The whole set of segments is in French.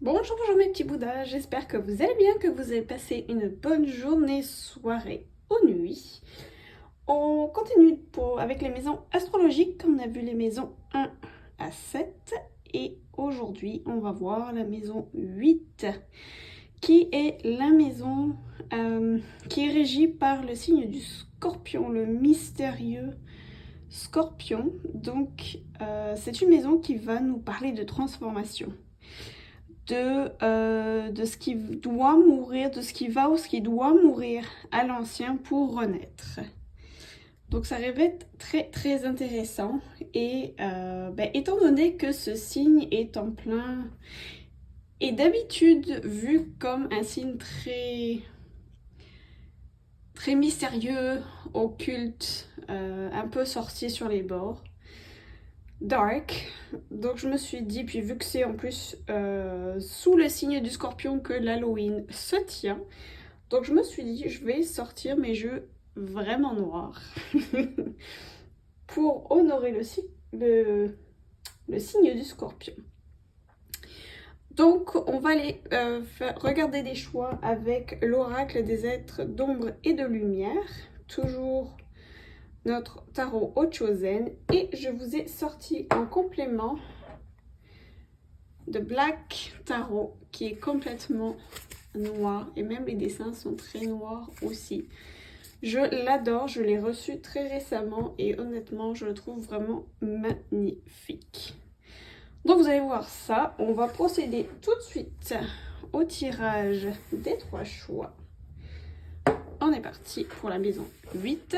Bonjour, bonjour mes petits bouddhas, j'espère que vous allez bien, que vous avez passé une bonne journée, soirée ou nuit. On continue avec les maisons astrologiques, on a vu les maisons 1 à 7 et aujourd'hui on va voir la maison 8 qui est la maison qui est régie par le signe du Scorpion, le mystérieux Scorpion. Donc c'est une maison qui va nous parler de transformation. De ce qui doit mourir, de ce qui va ou ce qui doit mourir à l'ancien pour renaître. Donc ça répète très très intéressant et étant donné que ce signe est en plein et d'habitude vu comme un signe très très mystérieux, occulte, un peu sorcier sur les bords, dark, donc je me suis dit, puis vu que c'est en plus sous le signe du Scorpion que l'Halloween se tient, donc je me suis dit je vais sortir mes jeux vraiment noirs pour honorer le signe du Scorpion. Donc on va aller regarder des choix avec l'oracle des êtres d'ombre et de lumière, toujours notre tarot Ochozen, et je vous ai sorti en complément de Black Tarot qui est complètement noir et même les dessins sont très noirs aussi. Je l'adore, je l'ai reçu très récemment et honnêtement je le trouve vraiment magnifique. Donc vous allez voir ça, on va procéder tout de suite au tirage des 3 choix. On est parti pour la maison 8.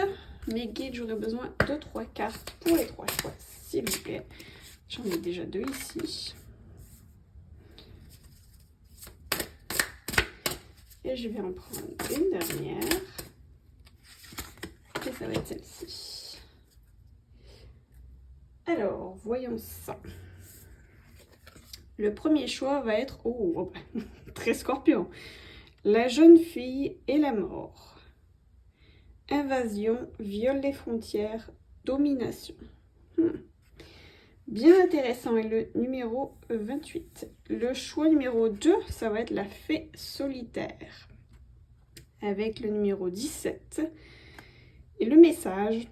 Mes guides, j'aurais besoin de 3 cartes pour les 3 choix, s'il vous plaît. J'en ai déjà 2 ici. Et je vais en prendre une dernière. Et ça va être celle-ci. Alors, voyons ça. Le premier choix va être... Oh, très Scorpion. La jeune fille et la mort. Invasion, viol des frontières, domination. Bien intéressant est le numéro 28. Le choix numéro 2, ça va être la fée solitaire. Avec le numéro 17. Et le message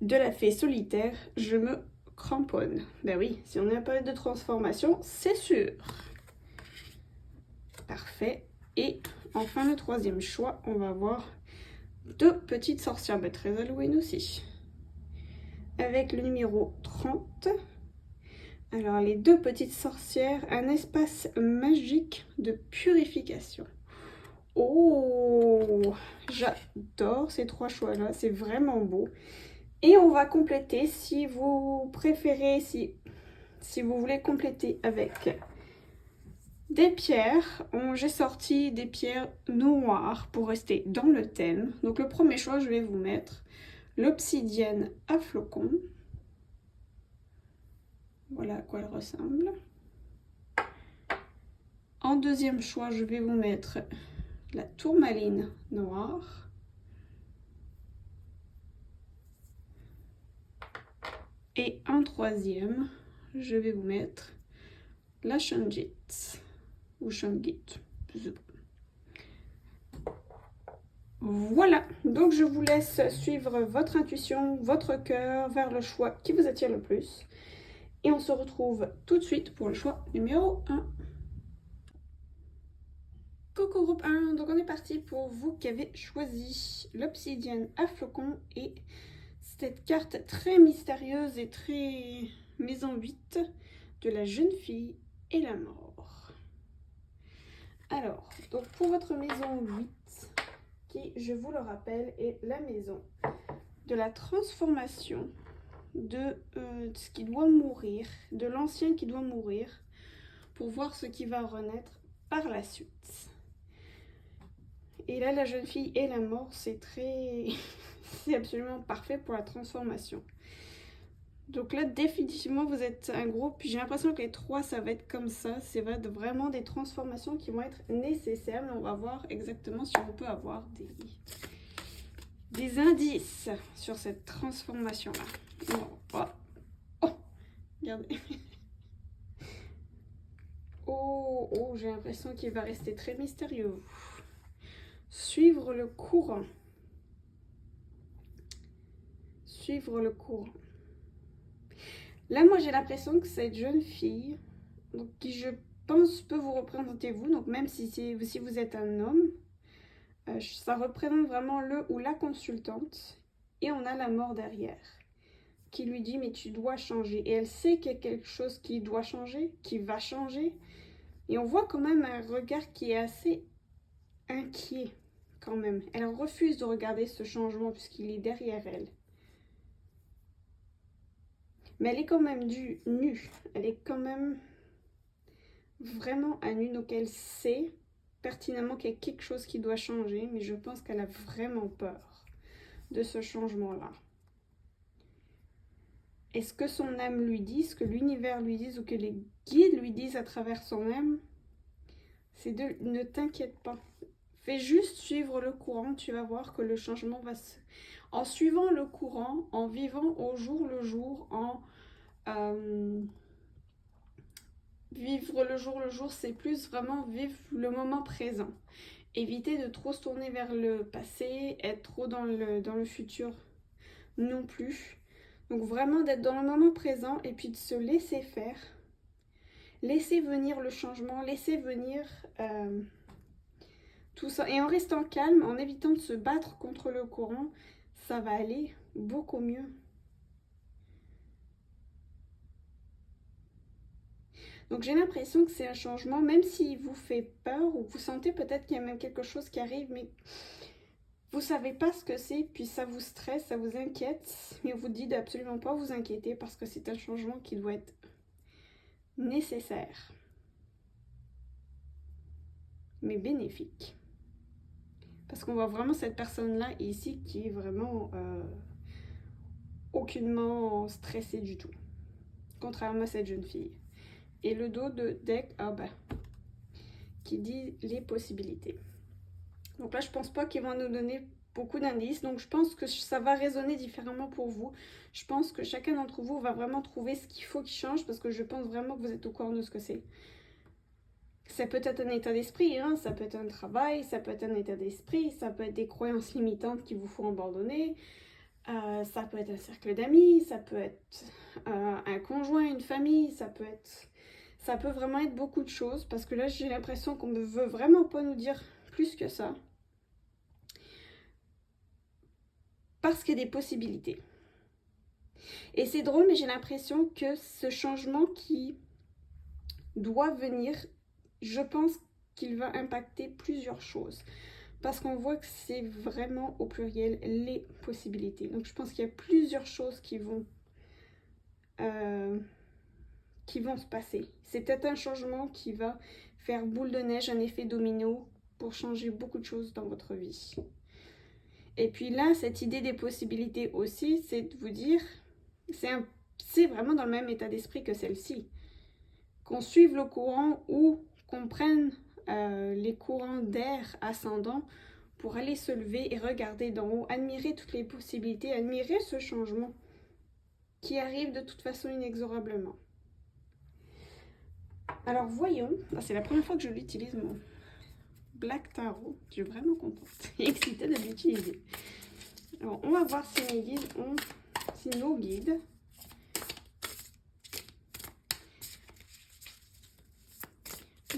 de la fée solitaire, je me cramponne. Ben oui, si on est en période de transformation, c'est sûr. Parfait. Et enfin, le troisième choix, on va voir 2 petites sorcières, ben, très Halloween aussi. Avec le numéro 30. Alors, les 2 petites sorcières, un espace magique de purification. Oh, j'adore ces 3 choix-là, c'est vraiment beau. Et on va compléter, si vous préférez, si vous voulez compléter avec des pierres. J'ai sorti des pierres noires pour rester dans le thème. Donc le premier choix, je vais vous mettre l'obsidienne à flocons. Voilà à quoi elle ressemble. En deuxième choix, je vais vous mettre la tourmaline noire. Et en troisième, je vais vous mettre la shungit ou shungit. Voilà, donc je vous laisse suivre votre intuition, votre cœur vers le choix qui vous attire le plus. Et on se retrouve tout de suite pour le choix numéro 1. Coucou groupe 1, donc on est parti pour vous qui avez choisi l'obsidienne à flocons et cette carte très mystérieuse et très maison 8 de la jeune fille et la mort. Alors, donc pour votre maison 8, qui, je vous le rappelle, est la maison de la transformation, de ce qui doit mourir, de l'ancien qui doit mourir, pour voir ce qui va renaître par la suite. Et là, la jeune fille et la mort, c'est très... c'est absolument parfait pour la transformation. Donc là, définitivement, vous êtes un groupe. Puis j'ai l'impression que les 3, ça va être comme ça. C'est vraiment des transformations qui vont être nécessaires. Mais on va voir exactement si on peut avoir des indices sur cette transformation-là. Oh, regardez. Oh, Oh, j'ai l'impression qu'il va rester très mystérieux. Suivre le courant. Suivre le courant. Là, moi, j'ai l'impression que cette jeune fille, donc, qui je pense peut vous représenter vous, donc même si vous êtes un homme, ça représente vraiment le ou la consultante. Et on a la mort derrière, qui lui dit mais tu dois changer. Et elle sait qu'il y a quelque chose qui doit changer, qui va changer. Et on voit quand même un regard qui est assez inquiet quand même. Elle refuse de regarder ce changement puisqu'il est derrière elle. Mais elle est quand même nue. Elle est quand même vraiment à nu. Donc elle sait pertinemment qu'il y a quelque chose qui doit changer. Mais je pense qu'elle a vraiment peur de ce changement-là. Et ce que son âme lui dit, ce que l'univers lui dit ou que les guides lui disent à travers son âme, c'est de ne t'inquiète pas. Fais juste suivre le courant, tu vas voir que le changement va se... En suivant le courant, en vivant au jour le jour, vivre le jour, c'est plus vraiment vivre le moment présent. Éviter de trop se tourner vers le passé, être trop dans le futur non plus. Donc vraiment d'être dans le moment présent et puis de se laisser faire. Laisser venir le changement, laisser venir tout ça. Et en restant calme, en évitant de se battre contre le courant, ça va aller beaucoup mieux. Donc j'ai l'impression que c'est un changement, même s'il vous fait peur ou vous sentez peut-être qu'il y a même quelque chose qui arrive, mais vous savez pas ce que c'est, puis ça vous stresse, ça vous inquiète, mais on vous dit d'absolument pas vous inquiéter parce que c'est un changement qui doit être nécessaire, mais bénéfique. Parce qu'on voit vraiment cette personne-là ici qui est vraiment aucunement stressée du tout, contrairement à cette jeune fille. Et le dos de deck, qui dit les possibilités. Donc là, je pense pas qu'ils vont nous donner beaucoup d'indices. Donc je pense que ça va résonner différemment pour vous. Je pense que chacun d'entre vous va vraiment trouver ce qu'il faut qu'il change parce que je pense vraiment que vous êtes au courant de ce que c'est. Ça peut être un état d'esprit, hein, ça peut être un travail, ça peut être un état d'esprit, ça peut être des croyances limitantes qui vous font abandonner, ça peut être un cercle d'amis, ça peut être un conjoint, une famille, ça peut vraiment être beaucoup de choses parce que là j'ai l'impression qu'on ne veut vraiment pas nous dire plus que ça. Parce qu'il y a des possibilités. Et c'est drôle, mais j'ai l'impression que ce changement qui doit venir, je pense qu'il va impacter plusieurs choses. Parce qu'on voit que c'est vraiment au pluriel les possibilités. Donc je pense qu'il y a plusieurs choses qui vont se passer. C'est peut-être un changement qui va faire boule de neige, un effet domino pour changer beaucoup de choses dans votre vie. Et puis là, cette idée des possibilités aussi, c'est de vous dire, c'est vraiment dans le même état d'esprit que celle-ci. Qu'on suive le courant ou qu'on prenne les courants d'air ascendant pour aller se lever et regarder d'en haut, admirer toutes les possibilités, admirer ce changement qui arrive de toute façon inexorablement. Alors voyons, c'est la première fois que je l'utilise mon Black Tarot, je suis vraiment contente et excitée de l'utiliser. Alors on va voir si mes guides si nos guides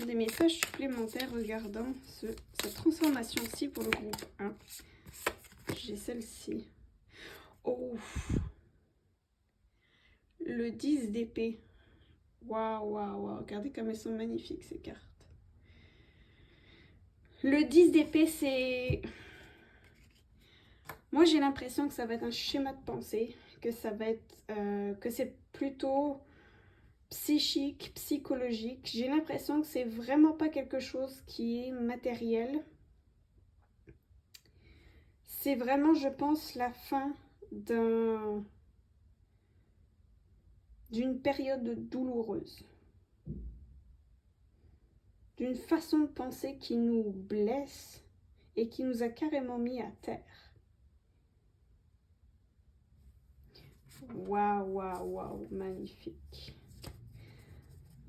ont des messages supplémentaires regardant cette transformation-ci pour le groupe 1. J'ai celle-ci. Oh, le 10 d'épée. Waouh, waouh, waouh. Regardez comme elles sont magnifiques ces cartes. Le 10 d'épée, c'est... Moi, j'ai l'impression que ça va être un schéma de pensée, que ça va être... que c'est plutôt psychique, psychologique. J'ai l'impression que c'est vraiment pas quelque chose qui est matériel. C'est vraiment, je pense, la fin d'une période douloureuse. D'une façon de penser qui nous blesse et qui nous a carrément mis à terre. Waouh, waouh, waouh, magnifique.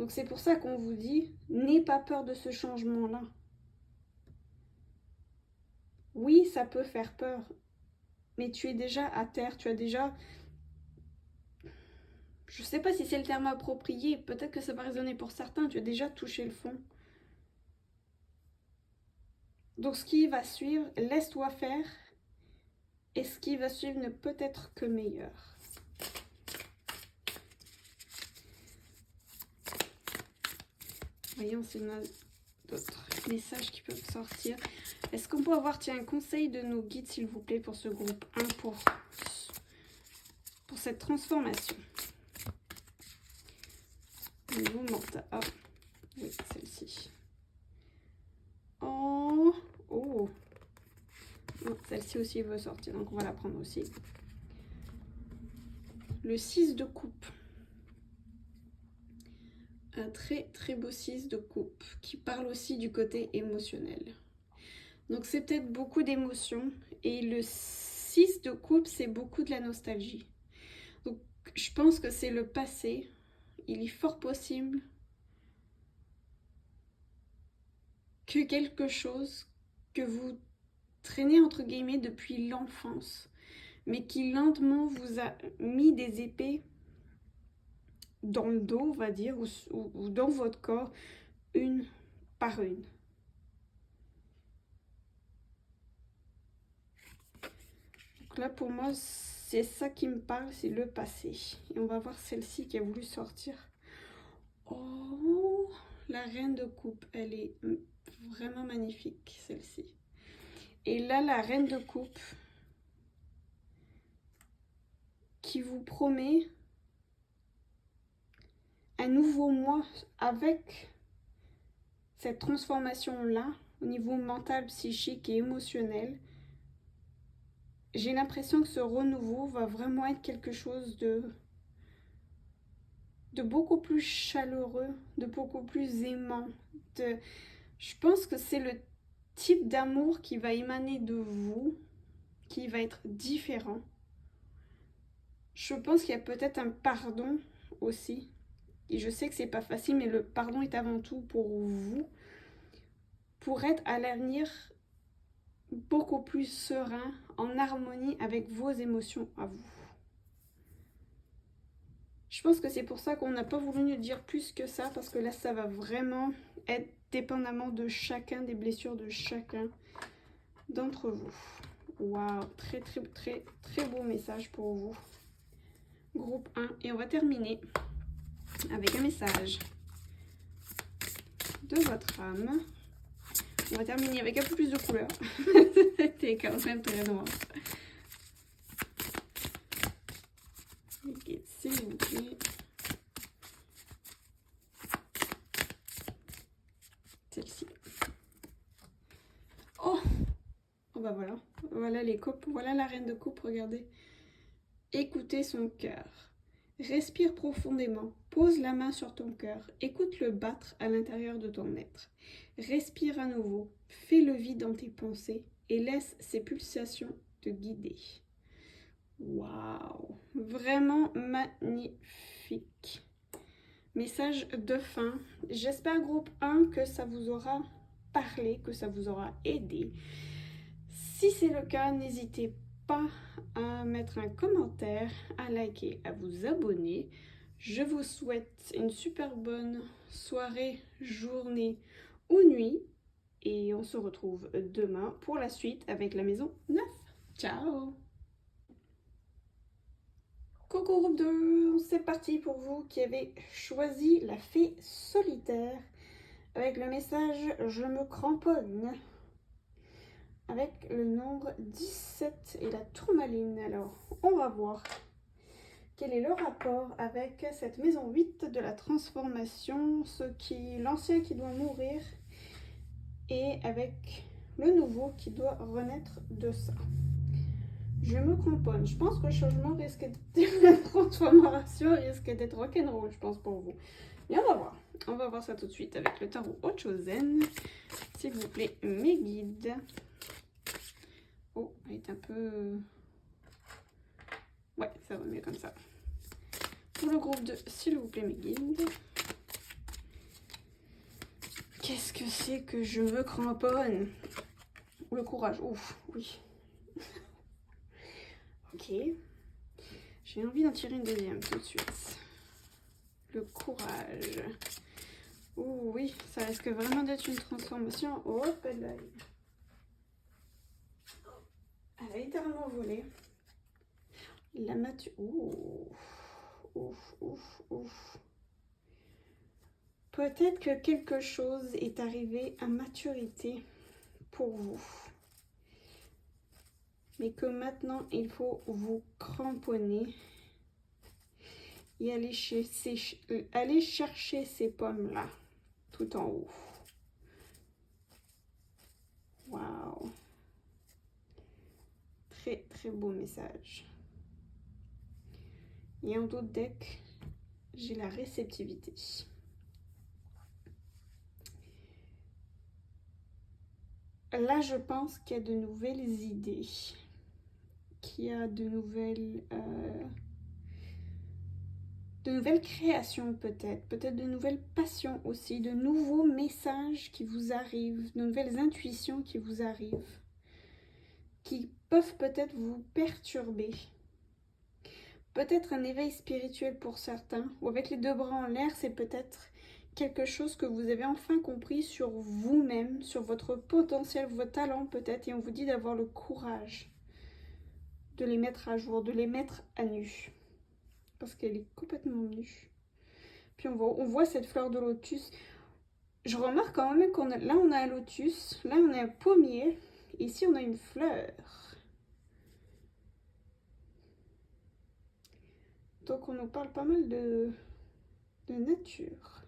Donc c'est pour ça qu'on vous dit, n'aie pas peur de ce changement-là. Oui, ça peut faire peur, mais tu es déjà à terre, tu as déjà... Je sais pas si c'est le terme approprié, peut-être que ça va résonner pour certains, tu as déjà touché le fond. Donc ce qui va suivre, laisse-toi faire, et ce qui va suivre ne peut être que meilleur. Voyons s'il y en a d'autres messages qui peuvent sortir. Est-ce qu'on peut avoir un conseil de nos guides, s'il vous plaît, pour ce groupe 1, pour cette transformation? Niveau mental. Ah, oui, celle-ci. Oh, oh. Oh, celle-ci aussi veut sortir, donc on va la prendre aussi. Le 6 de coupe. Un très très beau 6 de coupe qui parle aussi du côté émotionnel. Donc c'est peut-être beaucoup d'émotions. Et le 6 de coupe, c'est beaucoup de la nostalgie. Donc je pense que c'est le passé. Il est fort possible que quelque chose que vous traînez entre guillemets depuis l'enfance, mais qui lentement vous a mis des épées dans le dos, on va dire, ou dans votre corps, une par une. Donc là, pour moi, c'est ça qui me parle, c'est le passé. Et on va voir celle-ci qui a voulu sortir. Oh, la reine de coupe, elle est vraiment magnifique, celle-ci. Et là, la reine de coupe qui vous promet un nouveau moi avec cette transformation-là, au niveau mental, psychique et émotionnel. J'ai l'impression que ce renouveau va vraiment être quelque chose de beaucoup plus chaleureux, de beaucoup plus aimant. Je pense que c'est le type d'amour qui va émaner de vous, qui va être différent. Je pense qu'il y a peut-être un pardon aussi. Et je sais que c'est pas facile, mais le pardon est avant tout pour vous. Pour être à l'avenir beaucoup plus serein, en harmonie avec vos émotions à vous. Je pense que c'est pour ça qu'on n'a pas voulu nous dire plus que ça, parce que là, ça va vraiment être dépendamment de chacun, des blessures de chacun d'entre vous. Waouh, très très très très beau message pour vous. Groupe 1. Et on va terminer avec un message de votre âme. On va terminer avec un peu plus de couleurs. C'était quand même très noir. Ok, s'il vous plaît. Celle-ci. Oh, oh bah voilà. Voilà les coupes. Voilà la reine de coupe, regardez. Écoutez son cœur. Respire profondément. Pose la main sur ton cœur. Écoute-le battre à l'intérieur de ton être. Respire à nouveau. Fais le vide dans tes pensées et laisse ces pulsations te guider. Waouh! Vraiment magnifique. Message de fin. J'espère, groupe 1, que ça vous aura parlé, que ça vous aura aidé. Si c'est le cas, n'hésitez pas à mettre un commentaire, à liker, à vous abonner. Je vous souhaite une super bonne soirée, journée ou nuit. Et on se retrouve demain pour la suite avec la maison 9. Ciao! Coucou groupe 2, c'est parti pour vous qui avez choisi la fée solitaire avec le message « Je me cramponne » avec le nombre 17 et la tourmaline. Alors, on va voir quel est le rapport avec cette maison 8 de la transformation, l'ancien qui doit mourir et avec le nouveau qui doit renaître de ça. Je me cramponne. Je pense que le changement risque d'être... la transformation risque d'être rock'n'roll, je pense, pour vous. Mais on va voir. On va voir ça tout de suite avec le tarot Ochozen. S'il vous plaît, mes guides. Oh, elle est un peu... Ouais, ça va mieux comme ça. Pour le groupe 2, s'il vous plaît, mes guides. que c'est que je me cramponne? Le courage, ouf, oui. Ok. J'ai envie d'en tirer une deuxième tout de suite. Le courage. Oh oui, ça risque vraiment d'être une transformation. Hop là. Elle a littéralement volé. La maturité. Ouf, ouf, ouf. Peut-être que quelque chose est arrivé à maturité pour vous. Mais que maintenant, il faut vous cramponner et aller chercher ces pommes-là, tout en haut. Waouh! Très, très beau message. Et en d'autres decks, j'ai la réceptivité. Là, je pense qu'il y a de nouvelles idées, qu'il y a de nouvelles créations peut-être de nouvelles passions aussi, de nouveaux messages qui vous arrivent, de nouvelles intuitions qui vous arrivent, qui peuvent peut-être vous perturber. Peut-être un éveil spirituel pour certains, ou avec les deux bras en l'air, c'est peut-être quelque chose que vous avez enfin compris sur vous-même, sur votre potentiel, vos talents peut-être, et on vous dit d'avoir le courage de les mettre à jour, de les mettre à nu, parce qu'elle est complètement nue. Puis on voit cette fleur de lotus. Je remarque quand même là on a un lotus, là on a un pommier, et ici on a une fleur. Donc on nous parle pas mal de nature.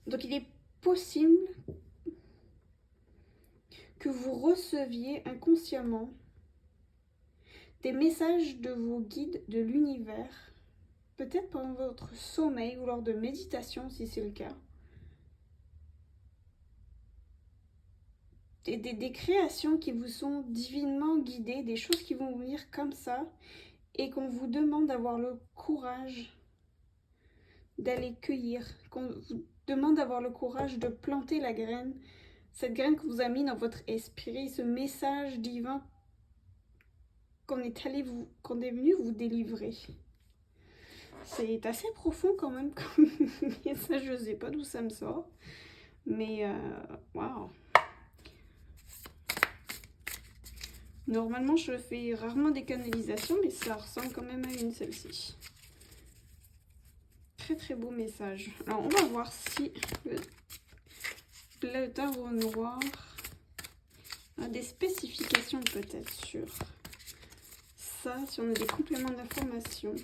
Donc il est possible que vous receviez inconsciemment des messages de vos guides de l'univers, peut-être pendant votre sommeil ou lors de méditation si c'est le cas. Des créations qui vous sont divinement guidées, des choses qui vont venir comme ça et qu'on vous demande d'avoir le courage d'aller cueillir, qu'on vous demande d'avoir le courage de planter la graine, cette graine que vous a mis dans votre esprit, ce message divin qu'on est venu vous délivrer. C'est assez profond quand même comme message, je sais pas d'où ça me sort, mais waouh. Normalement je fais rarement des canalisations, mais ça ressemble quand même à une celle-ci. Très très beau message. Alors on va voir si le tarot noir a des spécifications peut-être sur ça, si on a des compléments d'information.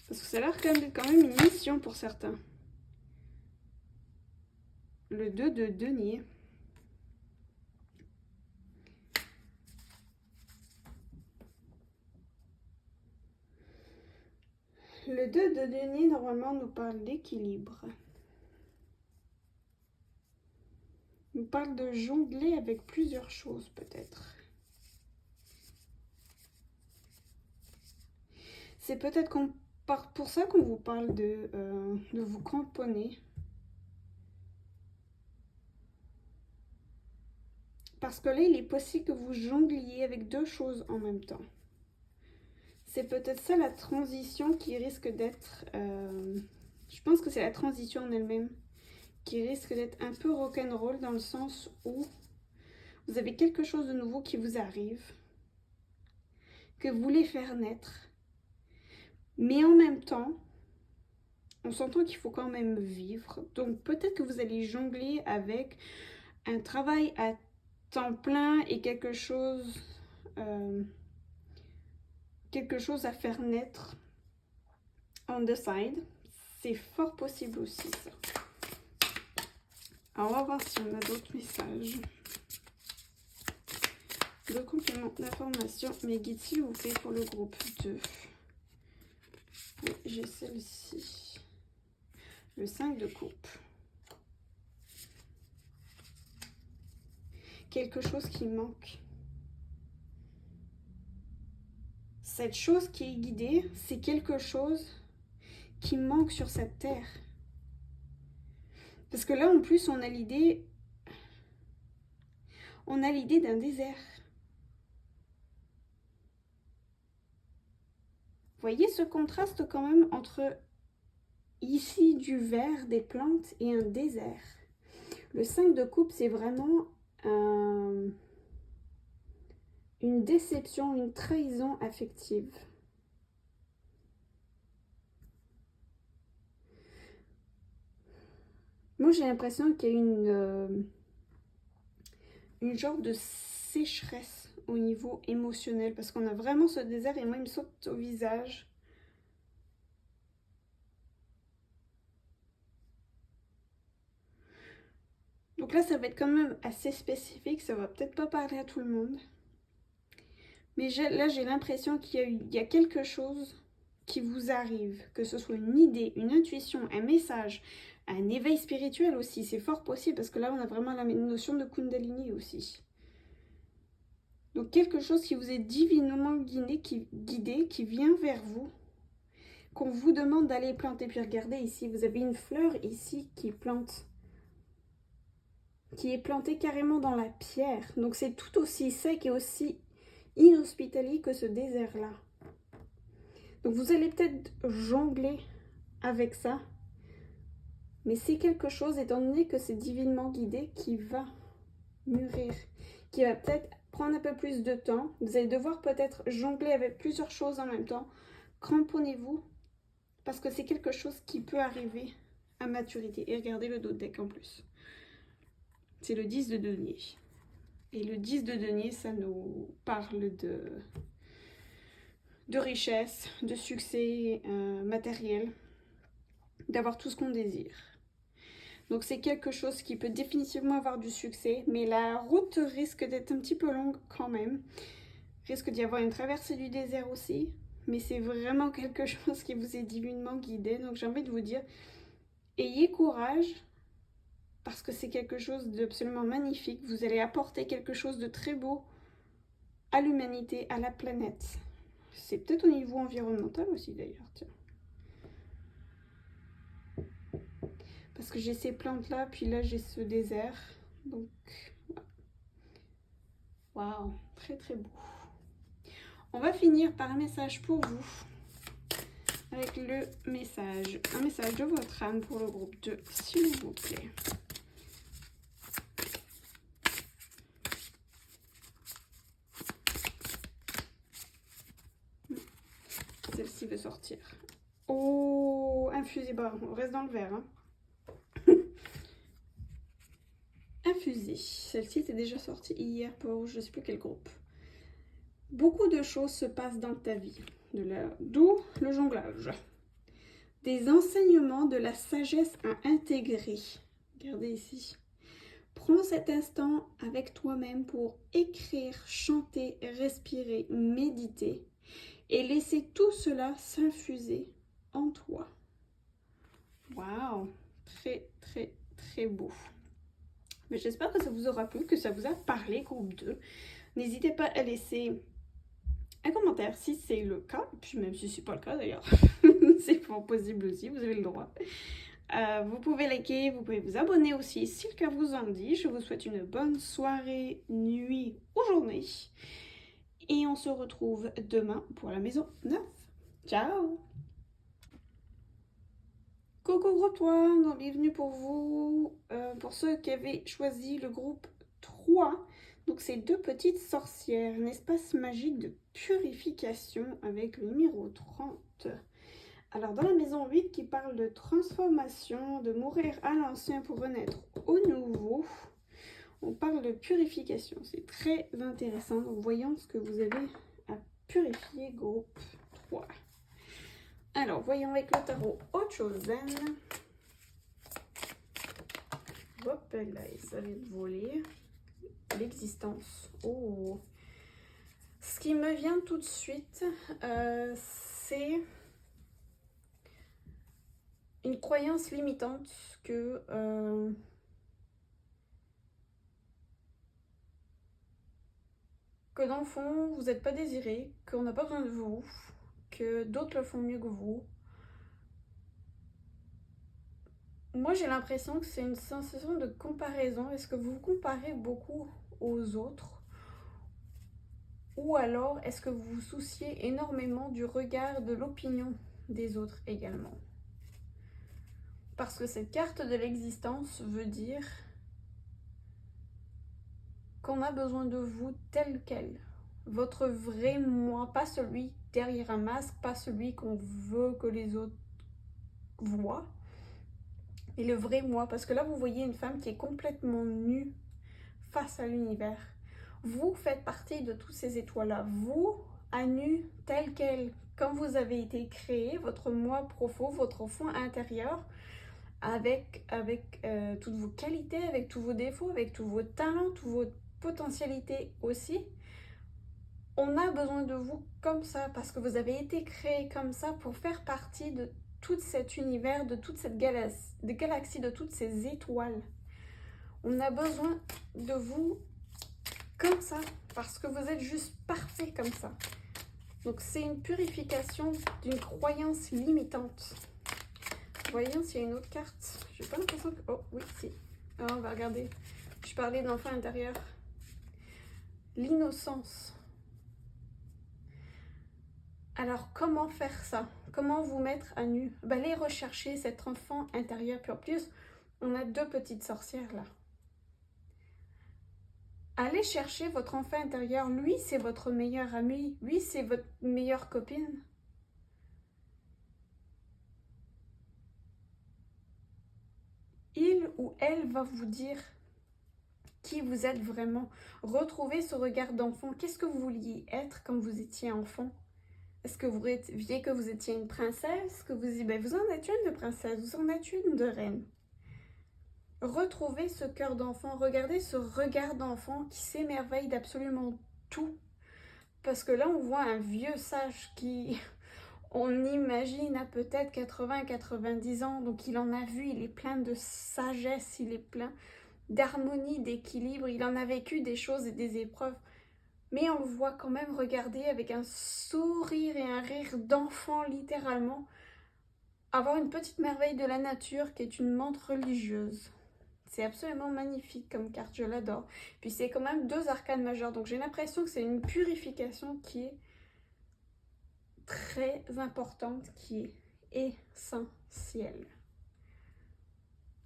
Parce que ça a l'air quand même une mission pour certains. Le 2 de denier. Le 2 de denier, normalement, nous parle d'équilibre. Nous parle de jongler avec plusieurs choses, peut-être. C'est peut-être pour ça qu'on vous parle de vous cramponner. Parce que là, il est possible que vous jongliez avec deux choses en même temps. C'est peut-être ça la transition qui risque d'être... je pense que c'est la transition en elle-même qui risque d'être un peu rock'n'roll dans le sens où vous avez quelque chose de nouveau qui vous arrive, que vous voulez faire naître, mais en même temps, on s'entend qu'il faut quand même vivre. Donc peut-être que vous allez jongler avec un travail à temps plein et quelque chose à faire naître on the side. C'est fort possible aussi ça. Alors on va voir si on a d'autres messages. De compléments d'information, mes guides s'il vous plaît pour le groupe 2. Oui, j'ai celle-ci. Le 5 de coupe. Quelque chose qui manque. cette chose qui est guidée, c'est quelque chose qui manque sur cette terre. Parce que là, en plus, on a l'idée d'un désert. Vous voyez ce contraste quand même entre ici du vert, des plantes et un désert. Le 5 de coupe, c'est vraiment une déception, une trahison affective. Moi, j'ai l'impression qu'il y a une genre de sécheresse au niveau émotionnel, parce qu'on a vraiment ce désert et moi, il me saute au visage. Donc là, ça va être quand même assez spécifique, ça va peut-être pas parler à tout le monde. Mais là, j'ai l'impression qu'il y a quelque chose qui vous arrive, que ce soit une idée, une intuition, un message, un éveil spirituel aussi, c'est fort possible, parce que là, on a vraiment la notion de Kundalini aussi. Donc quelque chose qui vous est divinement guidé, qui vient vers vous, qu'on vous demande d'aller planter. Puis regardez ici, vous avez une fleur ici qui est plantée carrément dans la pierre. Donc c'est tout aussi sec et aussi inhospitalier que ce désert-là. Donc vous allez peut-être jongler avec ça, mais c'est quelque chose, étant donné que c'est divinement guidé, qui va mûrir, qui va peut-être prendre un peu plus de temps. Vous allez devoir peut-être jongler avec plusieurs choses en même temps. Cramponnez-vous, parce que c'est quelque chose qui peut arriver à maturité. Et regardez le dos de deck en plus. C'est le 10 de denier. Et le 10 de denier, ça nous parle de richesse, de succès matériel, d'avoir tout ce qu'on désire. Donc c'est quelque chose qui peut définitivement avoir du succès, mais la route risque d'être un petit peu longue quand même. Risque d'y avoir une traversée du désert aussi, mais c'est vraiment quelque chose qui vous est divinement guidé. Donc j'ai envie de vous dire, ayez courage, parce que c'est quelque chose d'absolument magnifique. Vous allez apporter quelque chose de très beau à l'humanité, à la planète. C'est peut-être au niveau environnemental aussi d'ailleurs, tiens. Parce que j'ai ces plantes-là, puis là j'ai ce désert. Donc, waouh, très très beau. On va finir par un message pour vous. Avec le message, un message de votre âme pour le groupe 2, s'il vous plaît. Celle-ci veut sortir. Oh, infusé, bah, on reste dans le vert. Hein. Infusé. Celle-ci était déjà sortie hier pour je ne sais plus quel groupe. Beaucoup de choses se passent dans ta vie. D'où le jonglage. Des enseignements, de la sagesse à intégrer. Regardez ici. Prends cet instant avec toi-même pour écrire, chanter, respirer, méditer et laisser tout cela s'infuser en toi. Waouh, très très très beau. Mais j'espère que ça vous aura plu, que ça vous a parlé, groupe 2. N'hésitez pas à laisser un commentaire si c'est le cas, puis même si c'est pas le cas d'ailleurs, c'est fort possible aussi, vous avez le droit. Vous pouvez liker, vous pouvez vous abonner aussi si le cœur vous en dit. Je vous souhaite une bonne soirée, nuit ou journée. Et on se retrouve demain pour la maison 9. Ciao! Coucou groupe 3, donc bienvenue pour vous. Pour ceux qui avaient choisi le groupe 3, donc c'est deux petites sorcières, un espace magique de purification avec le numéro 30. Alors dans la maison 8 qui parle de transformation, de mourir à l'ancien pour renaître au nouveau, on parle de purification. C'est très intéressant. Donc voyons ce que vous avez à purifier, groupe 3. Alors voyons avec le tarot Ochozen. Hop là, ça vient de voler. L'existence. Oh. Ce qui me vient tout de suite, c'est une croyance limitante que que dans le fond, vous n'êtes pas désiré, qu'on n'a pas besoin de vous, que d'autres le font mieux que vous. Moi, j'ai l'impression que c'est une sensation de comparaison. Est-ce que vous vous comparez beaucoup aux autres? Ou alors, est-ce que vous vous souciez énormément du regard, de l'opinion des autres également? Parce que cette carte de l'existence veut dire qu'on a besoin de vous tel quel. Votre vrai moi, pas celui derrière un masque, pas celui qu'on veut que les autres voient, mais le vrai moi. Parce que là, vous voyez une femme qui est complètement nue face à l'univers. Vous faites partie de toutes ces étoiles-là. Vous, à nu, tel quel, comme vous avez été créé, votre moi profond, votre fond intérieur, avec toutes vos qualités, avec tous vos défauts, avec tous vos talents, toutes vos potentialités aussi. On a besoin de vous comme ça, parce que vous avez été créé comme ça pour faire partie de tout cet univers, de toute cette galaxie, de toutes ces étoiles. On a besoin de vous comme ça, parce que vous êtes juste parfait comme ça. Donc c'est une purification d'une croyance limitante. Voyons s'il y a une autre carte. J'ai pas l'impression que... Oh oui, si. Alors, on va regarder. Je parlais d'enfant intérieur. L'innocence. Alors, comment faire ça? Comment vous mettre à nu? Allez rechercher cet enfant intérieur pur. Plus, on a deux petites sorcières là. Allez chercher votre enfant intérieur. Lui, c'est votre meilleur ami. Lui, c'est votre meilleure copine. Il ou elle va vous dire qui vous êtes vraiment. Retrouvez ce regard d'enfant. Qu'est-ce que vous vouliez être quand vous étiez enfant? Est-ce que vous rêviez que vous étiez une princesse? Que vous dites, ben, vous en êtes une de princesse, vous en êtes une de reine. Retrouvez ce cœur d'enfant, regardez ce regard d'enfant qui s'émerveille d'absolument tout. Parce que là, on voit un vieux sage qui, on imagine, a peut-être 80-90 ans. Donc il en a vu, il est plein de sagesse, il est plein d'harmonie, d'équilibre. Il en a vécu des choses et des épreuves. Mais on le voit quand même regarder avec un sourire et un rire d'enfant littéralement. Avoir une petite merveille de la nature qui est une menthe religieuse. C'est absolument magnifique comme carte, je l'adore. Puis c'est quand même deux arcanes majeures, donc j'ai l'impression que c'est une purification qui est très importante, qui est essentielle.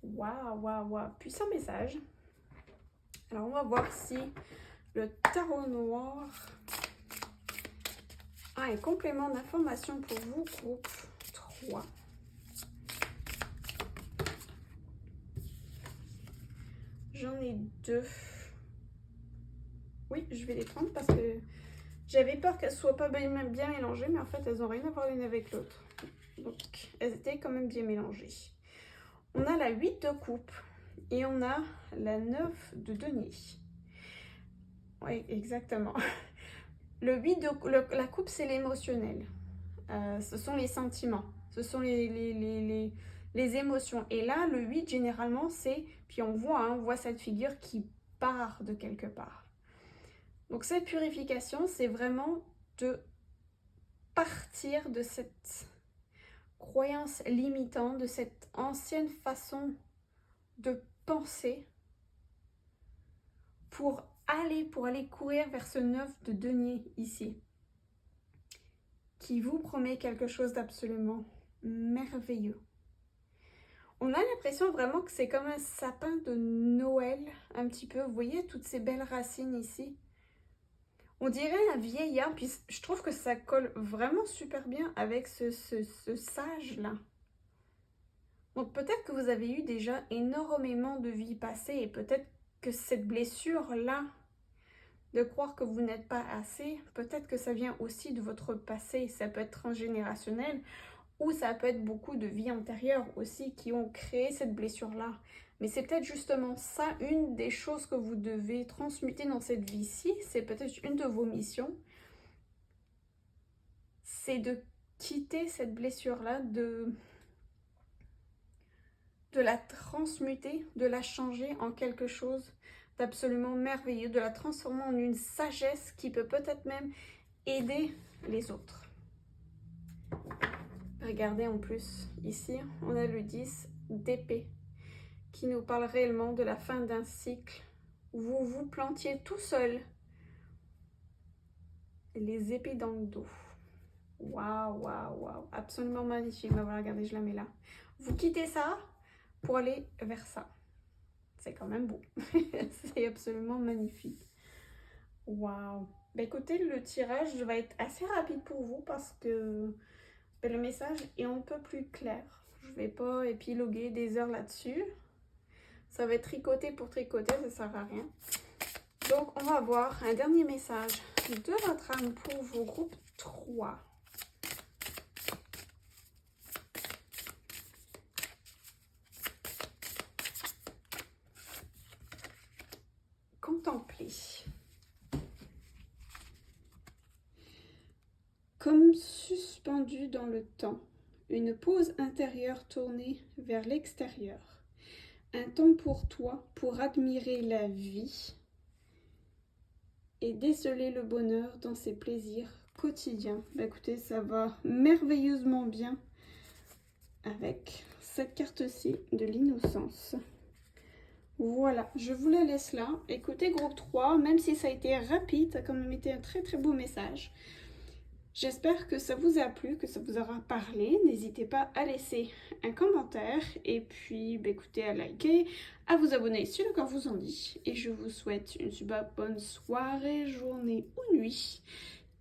Waouh, waouh, waouh, puissant message. Alors on va voir si le tarot noir a un complément d'information pour vous, groupe 3. J'en ai deux. Oui, je vais les prendre parce que j'avais peur qu'elles ne soient pas bien mélangées, mais en fait, elles n'ont rien à voir l'une avec l'autre. Donc, elles étaient quand même bien mélangées. On a la 8 de coupe et on a la 9 de denier. Oui, exactement. Le 8 de la coupe, c'est l'émotionnel. Ce sont les sentiments. Ce sont les émotions. Et là, le 8, généralement, c'est... Puis on voit cette figure qui part de quelque part. Donc cette purification, c'est vraiment de partir de cette croyance limitante, de cette ancienne façon de penser pour aller courir vers ce 9 de denier ici, qui vous promet quelque chose d'absolument merveilleux. On a l'impression vraiment que c'est comme un sapin de Noël, un petit peu. Vous voyez toutes ces belles racines ici? On dirait un vieil arbre, puis je trouve que ça colle vraiment super bien avec ce sage-là. Donc peut-être que vous avez eu déjà énormément de vies passées et peut-être que cette blessure-là, de croire que vous n'êtes pas assez, peut-être que ça vient aussi de votre passé. Ça peut être transgénérationnel ou ça peut être beaucoup de vies antérieures aussi qui ont créé cette blessure-là. Mais c'est peut-être justement ça, une des choses que vous devez transmuter dans cette vie-ci. C'est peut-être une de vos missions. C'est de quitter cette blessure-là, de la transmuter, de la changer en quelque chose C'est absolument merveilleux, de la transformer en une sagesse qui peut peut-être même aider les autres. Regardez en plus, ici, on a le 10 d'épée qui nous parle réellement de la fin d'un cycle où vous vous plantiez tout seul les épées dans le dos. Waouh, waouh, waouh, absolument magnifique. Ben voilà, regardez, je la mets là. Vous quittez ça pour aller vers ça. C'est quand même beau. C'est absolument magnifique. Waouh. Ben écoutez, le tirage va être assez rapide pour vous parce que le message est un peu plus clair. Je ne vais pas épiloguer des heures là-dessus. Ça va être tricoté pour tricoter, ça ne sert à rien. Donc, on va voir un dernier message de votre âme pour vos groupes 3. Contempler. Comme suspendu dans le temps, une pause intérieure tournée vers l'extérieur. Un temps pour toi, pour admirer la vie et déceler le bonheur dans ses plaisirs quotidiens. Bah écoutez, ça va merveilleusement bien avec cette carte-ci de l'innocence. Voilà, je vous la laisse là. Écoutez, groupe 3, même si ça a été rapide, ça a quand même été un très très beau message. J'espère que ça vous a plu, que ça vous aura parlé. N'hésitez pas à laisser un commentaire et puis bah, écoutez, à liker, à vous abonner si le corps vous en dit. Et je vous souhaite une super bonne soirée, journée ou nuit.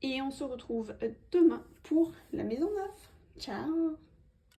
Et on se retrouve demain pour la maison neuve. Ciao!